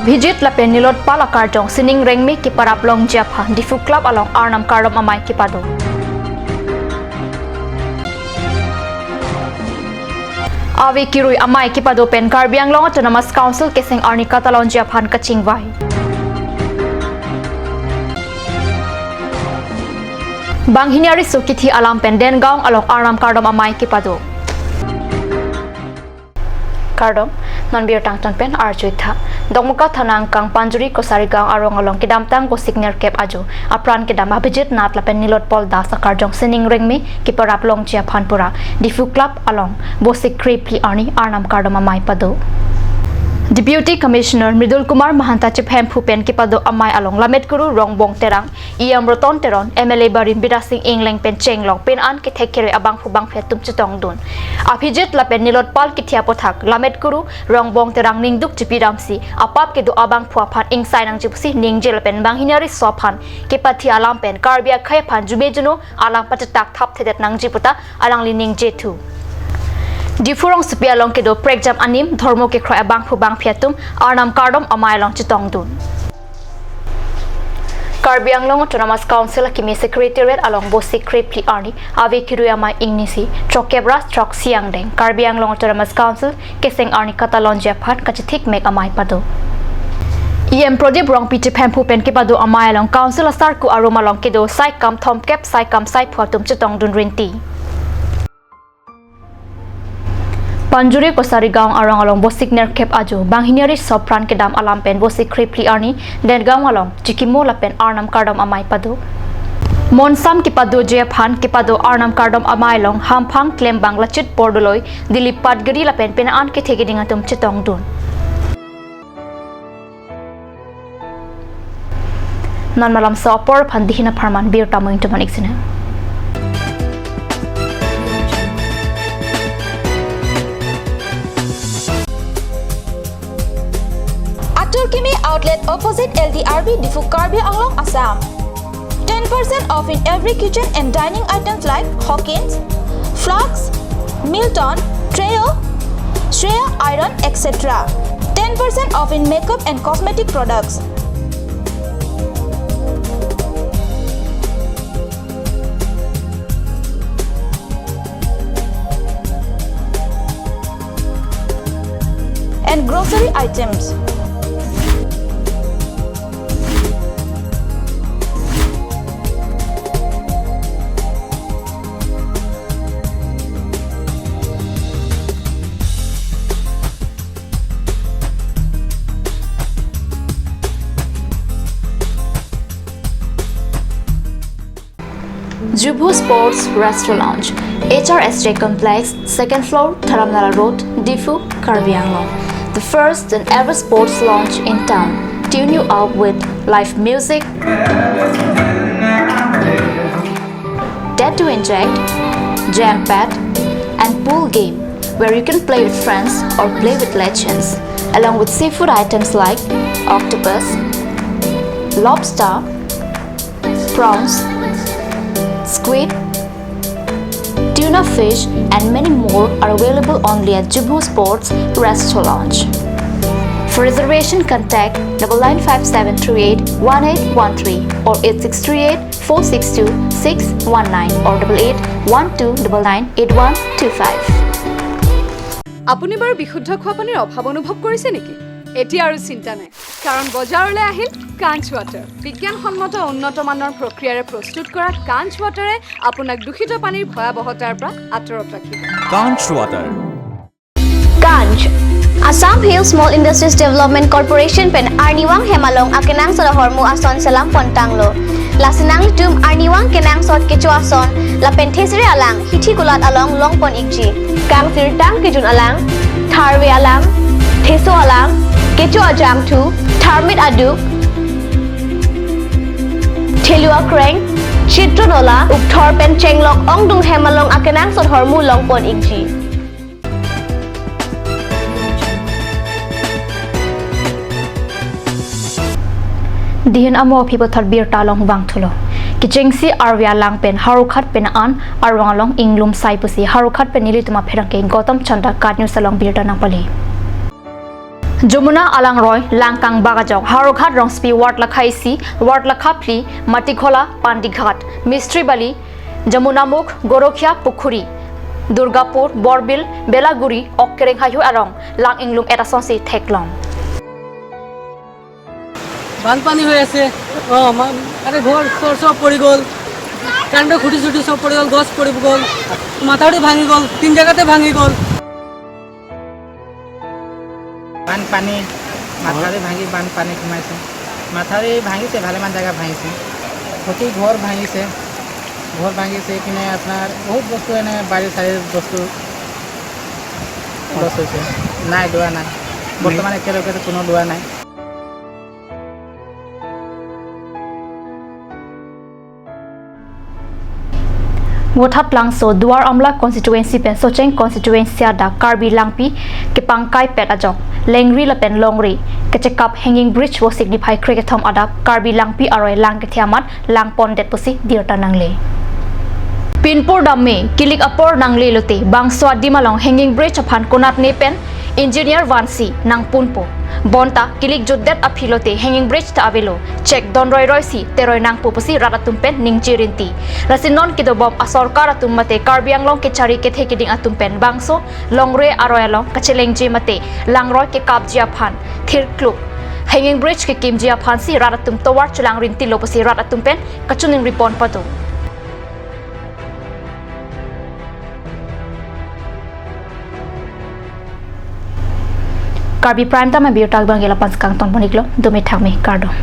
Abhijit lapen nilot palakar jong sining rengmi ki parap long japha difu club along arnam kardom amai ki pado. Avi kirui amai ki pado pen Karbi Anglong Autonomous Council keseng arni katalon japhan kaching vai. Bang hiniari sukithi alam pen den gaung along arnam kardom amai ki pado. Kardom non biar tangton pen arjuitha dongmuka thanang kang panjuri ko sarigang arong along kidam tang ko signer kep aju apran kidam Abhijit nat lapen nilot pol da sakar jong sining rengmi ki parap long chia phanpura difu club along bosik kripli arni arnam kardom amai pado. Deputy Commissioner Mridul Kumar Mahanta Chiphem Phupen Kipado Amai along Lamet Guru Rongbong Terang Iam Roton Teron MLA Barin Bidasing Ingleng Pen Chenglong Pen An Ki Thekere Abang Phubang Phetum Chitong Dun Abhijit Lapen Nilot Pal Kithia Pothak Lamet Guru Rongbong Terang Ningduk Chipiramsi Apap Ke Du Abang Phuaphan Ingsai Nang Chipusi Ningjel Pen Bang Hinari Sophan Kipathi Alam Pen Karbia Khayaphan Jumejuno Alam Patatak Thap Thedet Nang Jiputa Alang Lining Jetu Difurong sepia long kedo pregjam anim dhormo ke khroy abang phubang phiatum arnam kardom amai long chitong dun Karbi Anglong Autonomous Council kimi secretariat along bosik kripli arni ave kiruya mai ingnisi chokebra chok siang deng Karbi Anglong Autonomous Council keseng arni katalon japhan kachithik mek amai pado EM Prodip Rong Pichi Pempu Pen Kipado amai along council asar ku aroma long kedo sai kam thom kep sai kam sai phuatum chitong dun rinti Panjuri ko sarigang arong along bosik ner kep aju bang hiniari sopran ke dam alam pen bosik kripli arni den gaung along chikimo lapen arnam kardom amai pado Monsam kipado jephan kipado arnam kardom amai long hamphang klem banglachit pordoloi dilip patgari lapen pen an ke thege dinga tum chitong dun non malam sopor phandihina pharman bir tamoing tuman iksina Turkimi outlet opposite LDRB Difu Karbi Anglong Assam. 10% off in every kitchen and dining items like Hawkins, flasks, Milton, Treo, Shreya Iron, etc. 10% off in makeup and cosmetic products. And grocery items. Jubu Sports Restaurant, HRSJ Complex, 2nd floor, Dharamnala Road, Difu, Karbi Anglong. The first and ever sports lounge in town. Tune you up with live music, Dare to Inject, Jam Pad, and pool game where you can play with friends or play with legends, along with seafood items like octopus, lobster, prawns, squid, tuna fish and many more are available only at Jubu Sports Restaurant. For reservation contact 9957381813 or 8638462619 or 8812998125. আপুনি বাৰু বিশুদ্ধ খোৱা পানীৰ অভাৱ অনুভৱ কৰিছে নেকি? এতিয়া আৰু চিন্তা নাই কাৰণ বজাৰলৈ আহিল কাঞ্চ ৱাটাৰ বিজ্ঞানসন্মত উন্নত মানৰ প্ৰক্ৰিয়াৰে প্ৰস্তুত কৰা কাঞ্চ ৱাটাৰে আপোনাক দূষিত পানীৰ ভয়াৱহতাৰ পৰা আঁতৰত ৰাখিব কাঞ্চ water কাঞ্চ Assam Hill Small Industries Development Corporation pen Arniwang Hemalong akenang sa hormu ason salam pontanglo lasinang tum Arniwang kenang sot kecho ason la penthesire alang hithi kulat along longpon ikji kang sirtang kejun alang tharwe alang theso alang kecho ajam thu tharmit aduk thelua kreng chitronola ukthor pen chenglok ongdung hemalong akenang sot hormu longpon ikji Dihin amo people thalbir talong bang thulo kichengsi arwia lang pen harukhat pen an arwangalong inglum saipusi harukhat pen nili tuma pherang ke Gautam Chanda Card News along birta nang pali Jumuna alang roy langkang bagajok haroghat rongspi ward lakhaisi ward lakhapli matikhola pandighat mistri bali jamunamuk gorokhia pukhuri Durgapur Borbil Belaguri okkereng hayu arong lang inglum eta sonsi theklong বানপানী হৈ আছে আরে ঘর চর সব পড়ি গল কাণ্ড খুঁটি ছুটি সব পড়ি গল গছ পড়ি গল মাথাটি ভাঙি গল 3 জায়গাতে ভাঙি গল বানপানী মাথাৰি ভাঙি বানপানী সোমাইছে মাথাৰি ভাঙিছে ভালেমান জায়গা ভাঙিছে ক্ষতি ঘৰ ভাঙিছে এইপিনে আপোনাৰ বহুত বস্তু এনে বাৰী চাৰীৰ বস্তু লছ হৈছে নাই লোৱা নাই বৰ্তমান একেলগে কোনো লোৱা নাই Wothat langso Duar Amla constituency pen Socheng constituency ada Karbi langpi ke pangkai pet ajok lengri la pen longri ke cekap hanging bridge wo signify cricket thom ada Karbi langpi aroi lang ke thiamat lang pondet pusi dirta nangle Pinpur damme kilik apor nangle lote bangso dimalong hanging bridge aphan konat ne pen engineer Vansi nang punpo bonta kilik joddet aphilote hanging bridge ta avelo check don roi roisi teroi nang pupusi ratatumpen ningchirinti rasinon kidobom asorkar atummate karbianglong ke chari ke thekiding atumpen bangso longre aroyalong kachelengji mate langroi ke kapjia phan thirkluk hanging bridge ke kimjia phan si ratatum towar chulang rinti lopusi ratatumpen kachuning ripon patu Karbi Prime Time biotag bang gela panskang ton poniklo dumi thakme kardom